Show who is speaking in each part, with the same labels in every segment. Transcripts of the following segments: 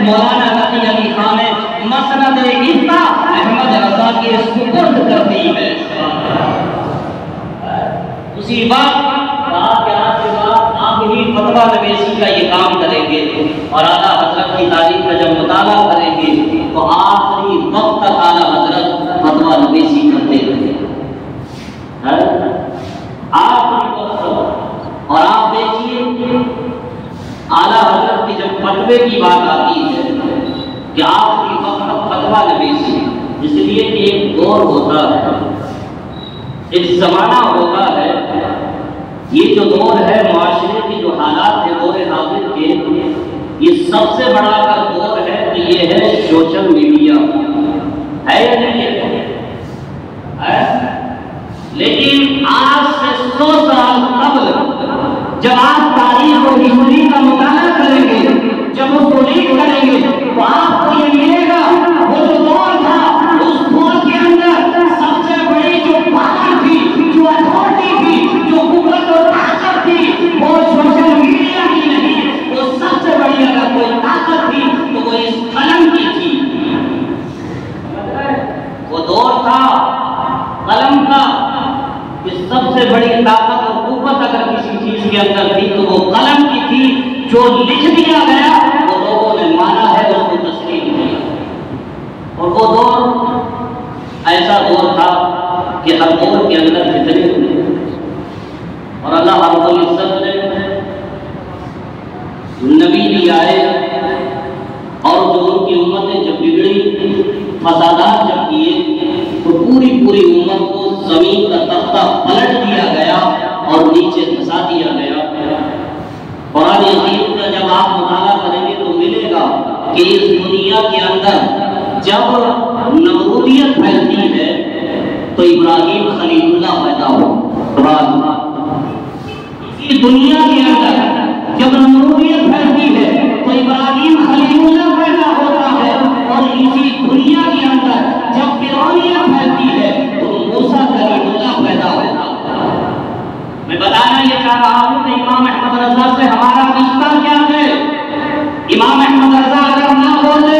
Speaker 1: مولانا نقی علی خان نے مسند عفتا احمد رضا کے سپرد کر دی ہے۔ اسی وقت رات کے رات کے بعد آپ ہی فتویٰ نویسی کا یہ کام کریں گے اور اعلیٰ حضرت کی تعلیم کا جب مطالعہ کریں گے تو آخری وقت تک اعلیٰ حضرت فتویٰ نویسی کرتے رہے۔ آخری وقت اور آپ دیکھیے اعلیٰ حضرت کی جب فتوے کی بات آتی ہے کہ آخری وقت تک فتویٰ نویسی، اس لیے کہ ایک دور ہوتا ہے، ایک زمانہ ہوتا ہے، یہ جو دور ہے معاشرے کی جو حالات ہے دور حاضر کے، یہ سب سے بڑا اگر دور ہے تو یہ ہے سوشل میڈیا، ہے یا نہیں ہے؟ لیکن آج سے 100 سال قبل جب آپ تاریخ اور ہسٹری کا مطالعہ کریں گے، جب اس کو ریڈ کریں گے تو آپ کو یہ ملے گا وہ جو دور تھا، اس دور کے اندر سب سے بڑی جو پاور تھی، جو اتھارٹی تھی، جو قوت اور طاقت تھی، وہ سوشل میڈیا کی نہیں، وہ سب سے بڑی اگر کوئی طاقت تھی تو وہ اس قلم کی تھی۔ وہ دور تھا قلم کا، کہ سب سے بڑی طاقت اور قوت اگر کسی چیز کے اندر تھی تو وہ قلم کی تھی، جو لکھ دیا گیا وہ لوگوں نے مانا ہے، اس کو تسلیم کیا۔ اور وہ دور ایسا دور تھا کہ ہر دور کے اندر فتنے ہوئے اور اللہ رب العزت نے نبی بھی آئے اور جو ان کی امتیں جب بگڑی، فسادات جب کیے تو پوری امت کو زمین کا تختہ پلٹ دیا گیا اور نیچے دھسا دیا گیا۔ قرآن عظیم کا جب آپ مطالعہ کریں گے تو ملے گا کہ اس دنیا کے اندر جب نمرودیت پھیلتی ہے تو ابراہیم خلیل اللہ پیدا ہو۔ اس دنیا کے اندر جب نمرودیت پھیلتی ہے تو ابراہیم خلیل اللہ پیدا ہوتا ہے، اور اسی دنیا کے اندر جب فرعونیت پھیلتی ہے تو موسیٰ کلیم اللہ پیدا ہوتا ہے۔ میں بتانا یہ چاہ رہا ہوں کہ امام احمد رضا سے ہمارا رشتہ کیا ہے۔ امام احمد رضا اگر نہ ہوتے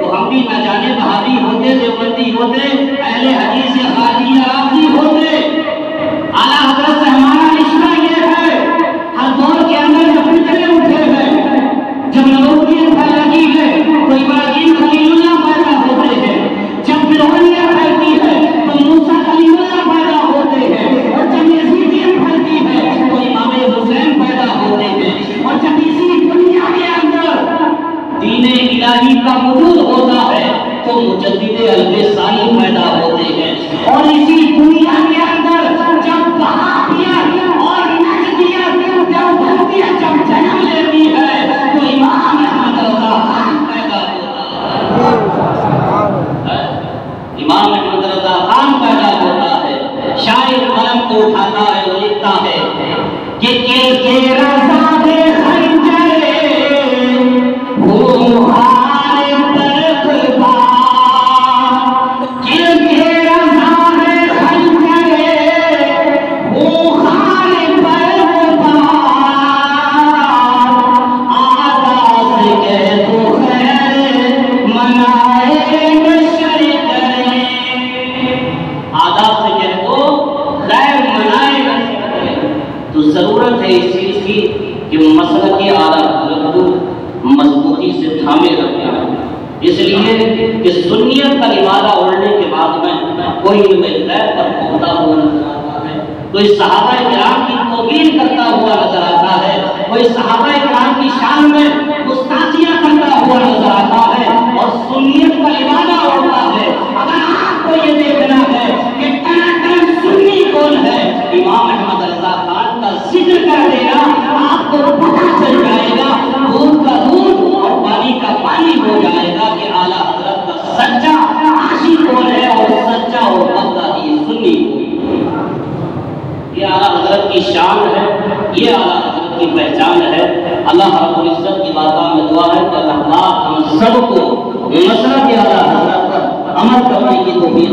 Speaker 1: تو ہم بھی نہ جانے بہادی ہوتے، دیوبندی ہوتے، اہل حدیث یا خارجی یا رافضی ہوتے۔ اعلیٰ حضرت سے ہمارا رشتہ یہ ہے، ہر دور کے اندر جب فتنے اٹھے ہیں، جب نمرودیت پھیلتی ہے تو ابراہیم خلیل اللہ پیدا ہوتے ہیں، جب فرعونیت پھیلتی ہے تو موسیٰ کلیم اللہ پیدا ہوتے ہیں، اور جب یزیدیت پھیلتی ہے تو امام حسین پیدا ہوتے ہیں، اور جب اسی دنیا کے اندر دین الہی کا وجود ہوتا ہے تو مجدد الفسانی پیدا ہوتے ہیں، اور اسی دنیا کے اندر جب وہابیت اور نجدیت دیوبندیت جب جنم لیتی ہے تو امام احمد رضا خان پیدا ہوتا ہے۔ امام احمد رضا خان پیدا ہوتا ہے۔ شاعر قلم کو اٹھاتا ہے، وہ لکھتا ہے کہ رضا دے خنجرے ہو ہار برقبا، کہ رضا دے خنجرے ہو ہار برقبا، آدھا سے کہہ تو خیر منائے نشر کرے، آدھا سے کہہ تو خیر منائے نشر کرے۔ تو ضرورت ہے اس چیز کی کہ مسلک اعلیٰ حضرت کو مضبوطی سے تھامے رکھنا، اس لیے کہ سنیت کا لبادہ اوڑھنے کے بعد میں کوئی علم غیب پر پہنچتا ہوا نظر آتا ہے، کوئی صحابہ کرام کی توبیر کرتا ہوا نظر آتا ہے، کوئی صحابہ کرام کی شان میں گستاخیاں کرتا ہوا نظر آتا ہے، اور سنیت کا لبادہ اوڑھتا ہے۔ اگر آپ کو یہ دیکھنا ہے کہ ٹناٹن سنی کون ہے، امام احمد رضا خان کا ذکر کر دینا آپ کو پتہ چل جائے گا، دودھ کا دودھ اور پانی کا پانی ہو جائے گا کہ اعلیٰ حضرت کا سچا عاشق کون ہے اور سچا اور بغدادی سنی کون ہے۔ یہ اعلیٰ حضرت کی شان ہے، یہ اعلیٰ حضرت کی پہچان ہے۔ اللہ رب العزت کی بارگاہ میں دعا ہے کہ اللہ پاک ہم سب کو نصرت اعلیٰ حضرت پر عمل کرنے کی توفیق